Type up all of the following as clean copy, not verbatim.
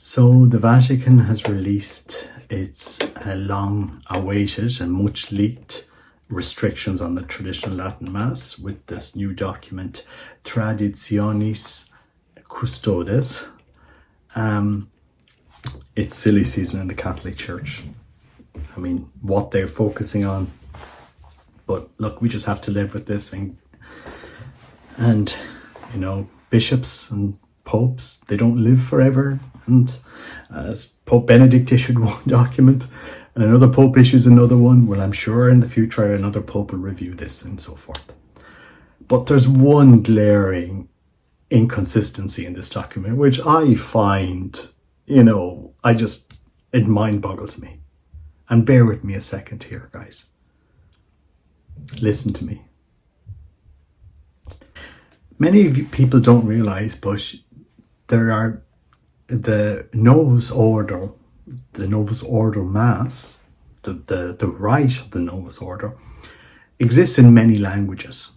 So the Vatican has released its long-awaited and much-leaked restrictions on the traditional Latin Mass with this new document, Traditionis Custodes. It's silly season in the Catholic Church. I mean, what they're focusing on. But look, we just have to live with this, and you know, bishops and popes, they don't live forever. And as Pope Benedict issued one document and another pope issues another one, well, I'm sure in the future another pope will review this and so forth. But there's one glaring inconsistency in this document, which I find, it mind boggles me. And bear with me a second here, guys. Listen to me. Many of you people don't realize, but there are the Novus Ordo Mass, the rite of the Novus Ordo, exists in many languages.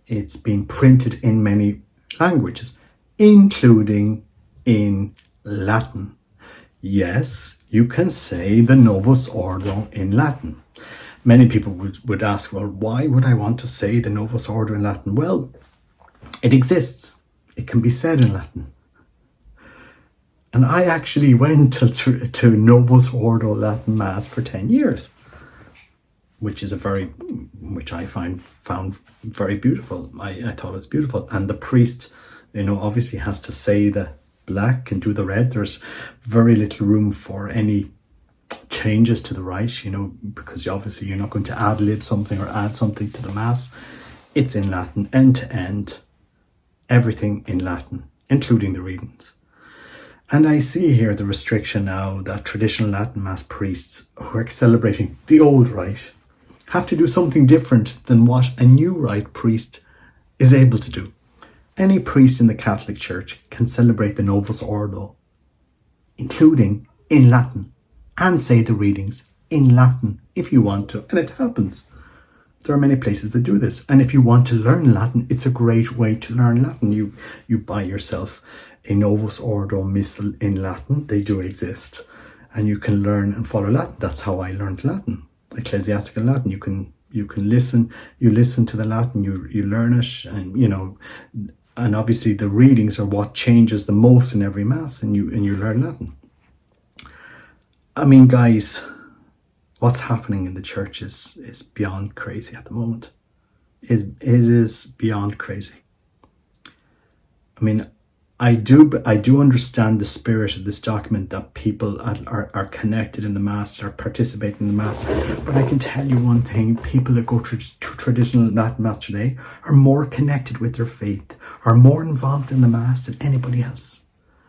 It's been printed in many languages, including in Latin. Yes, you can say the Novus Ordo in Latin. Many people would ask, well, why would I want to say the Novus Ordo in Latin? Well, it exists. It can be said in Latin. And I actually went to Novus Ordo Latin Mass for 10 years, which I found very beautiful. I thought it was beautiful. And the priest, obviously has to say the black and do the red. There's very little room for any changes to the rite, because obviously you're not going to ad-lib something or add something to the Mass. It's in Latin, end to end, everything in Latin, including the readings. And I see here the restriction now that traditional Latin Mass priests who are celebrating the old rite have to do something different than what a new rite priest is able to do. Any priest in the Catholic Church can celebrate the Novus Ordo, including in Latin, and say the readings in Latin if you want to, and it happens. There are many places that do this, and if you want to learn Latin, it's a great way to learn Latin. You buy yourself a Novus Ordo Missal in Latin. They do exist, and you can learn and follow Latin. That's how I learned Latin, ecclesiastical Latin. You can listen. You listen to the Latin. You learn it, and obviously the readings are what changes the most in every Mass, and you learn Latin. I mean, guys, what's happening in the church is beyond crazy at the moment. It is beyond crazy. I mean, I do understand the spirit of this document, that people are connected in the Mass, are participating in the Mass. But I can tell you one thing, people that go to traditional Latin Mass today are more connected with their faith, are more involved in the Mass than anybody else.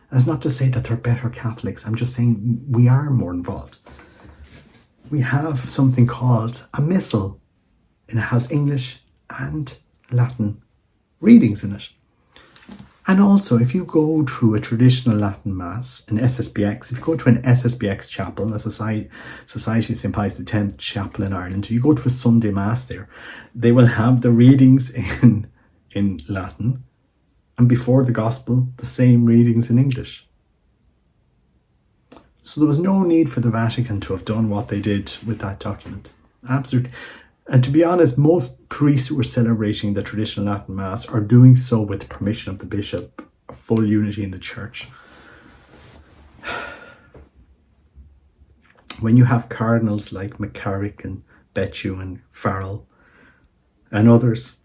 And it's not to say that they're better Catholics. I'm just saying we are more involved. We have something called a Missal, and it has English and Latin readings in it. And also, if you go to a traditional Latin Mass, an SSBX, if you go to an SSBX chapel, a Society of St. Pius X chapel in Ireland, you go to a Sunday Mass there, they will have the readings in Latin, and before the Gospel, the same readings in English. So there was no need for the Vatican to have done what they did with that document. Absolutely. And to be honest, most priests who are celebrating the traditional Latin Mass are doing so with the permission of the bishop, full unity in the church. When you have cardinals like McCarrick and Betju and Farrell and others,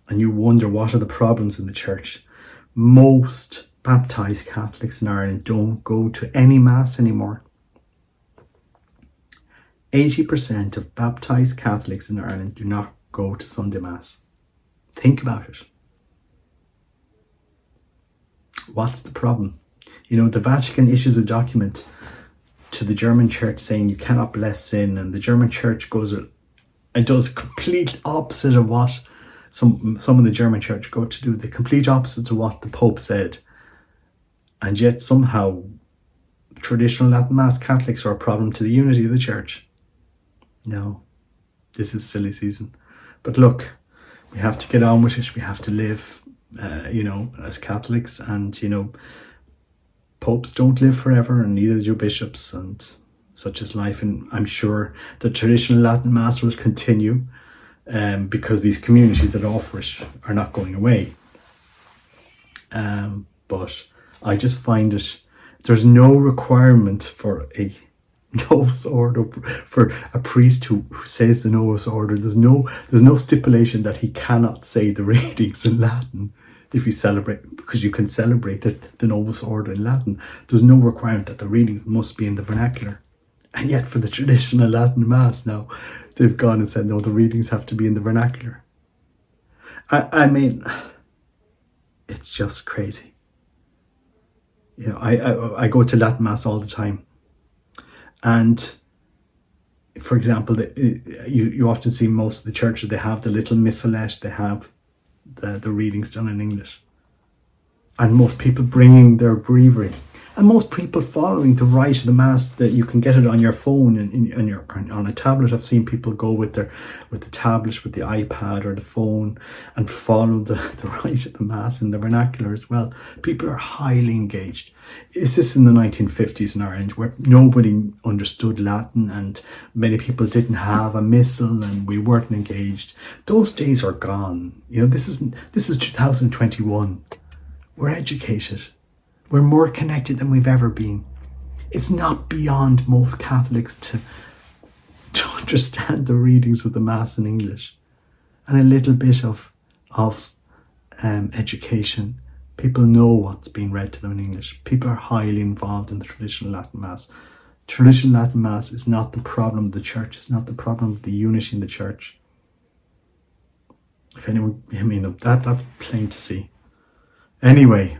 and you wonder what are the problems in the church, most baptized Catholics in Ireland don't go to any Mass anymore. 80% of baptized Catholics in Ireland do not go to Sunday Mass. Think about it. What's the problem? The Vatican issues a document to the German church saying you cannot bless sin, and the German church goes and does complete opposite of what some of the German church go to do, the complete opposite to what the Pope said. And yet somehow traditional Latin Mass Catholics are a problem to the unity of the church. No, this is silly season. But look, we have to get on with it. We have to live, as Catholics. And, popes don't live forever, and neither do bishops, and such is life. And I'm sure the traditional Latin Mass will continue, because these communities that offer it are not going away. But I just find it, there's no requirement for a Novus Ordo, for a priest who says the Novus Ordo. There's no stipulation that he cannot say the readings in Latin if you celebrate, because you can celebrate the Novus Ordo in Latin. There's no requirement that the readings must be in the vernacular. And yet for the traditional Latin Mass now, they've gone and said, no, the readings have to be in the vernacular. I mean, it's just crazy. You know, I go to Latin Mass all the time. And for example, you often see most of the churches, they have the little missalette, they have the readings done in English. And most people bringing their breviary. And most people following the rite of the Mass, that you can get it on your phone and on a tablet. I've seen people go with the tablet, with the iPad or the phone, and follow the rite of the Mass in the vernacular as well. People are highly engaged. Is this in the 1950s in Ireland, where nobody understood Latin and many people didn't have a missal and we weren't engaged? Those days are gone. You know, this is 2021. We're educated. We're more connected than we've ever been. It's not beyond most Catholics to understand the readings of the Mass in English, and a little bit of education. People know what's being read to them in English. People are highly involved in the traditional Latin Mass. Traditional Latin Mass is not the problem of the church. It's not the problem of the unity in the church. If anyone, I mean, that's plain to see. Anyway,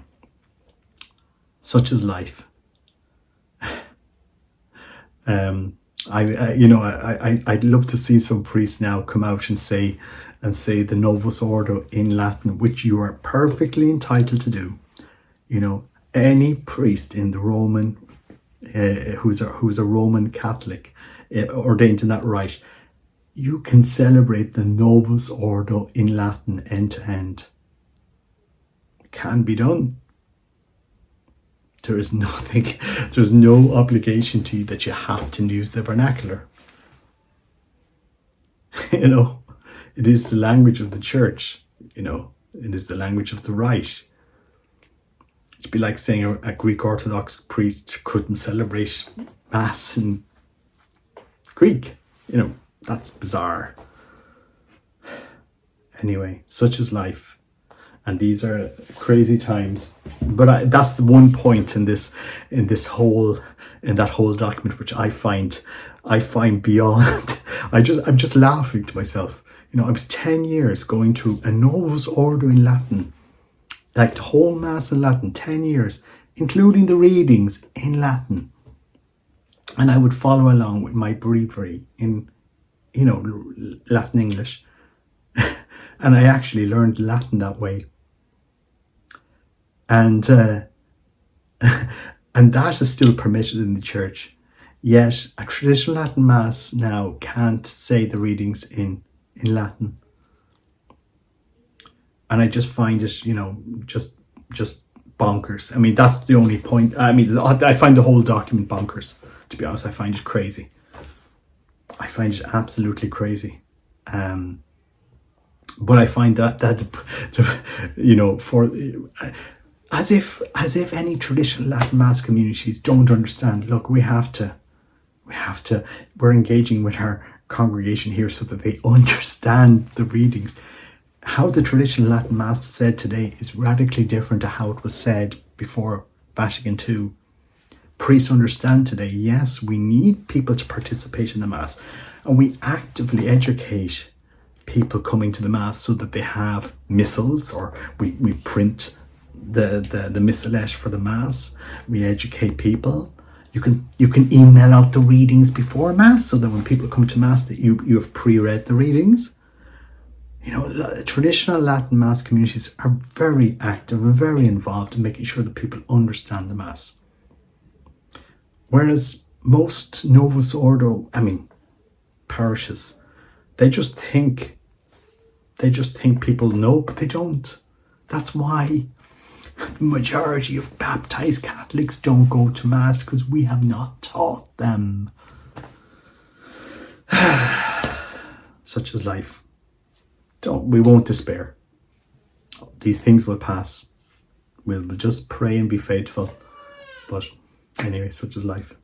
such is life. I'd love to see some priests now come out and say the Novus Ordo in Latin, which you are perfectly entitled to do. You know, any priest in the Roman, who's a Roman Catholic, ordained in that rite, you can celebrate the Novus Ordo in Latin end to end. It can be done. There's no obligation to you that you have to use the vernacular. You know, it is the language of the church. You know, it is the language of the rite. It'd be like saying a Greek Orthodox priest couldn't celebrate Mass in Greek. You know, that's bizarre. Anyway, such is life. And these are crazy times. But that's the one point in that whole document which I find beyond. I'm just laughing to myself. You know, I was 10 years going to a Novus Ordo in Latin, like the whole Mass in Latin, 10 years, including the readings in Latin. And I would follow along with my breviary in, you know, Latin English. And I actually learned Latin that way. And and that is still permitted in the church. Yet a traditional Latin Mass now can't say the readings in Latin. And I just find it, you know, just bonkers. I mean, that's the only point. I mean, I find the whole document bonkers, to be honest. I find it crazy. I find it absolutely crazy. But I find that you know, for as if any traditional Latin Mass communities don't understand. Look, we're engaging with our congregation here so that they understand the readings. How the traditional Latin Mass said today is radically different to how it was said before Vatican II. Priests understand today, yes, we need people to participate in the Mass, and we actively educate people coming to the Mass so that they have missals, or we print the missalette for the Mass. We educate people. You can email out the readings before Mass so that when people come to Mass that you have pre-read the readings. You know, traditional Latin Mass communities are very active and very involved in making sure that people understand the Mass. Whereas most Novus Ordo, parishes, they just think people know, but they don't. That's why The majority of baptized Catholics don't go to Mass because we have not taught them. Such is life. We won't despair. These things will pass. We'll just pray and be faithful. But anyway, such is life.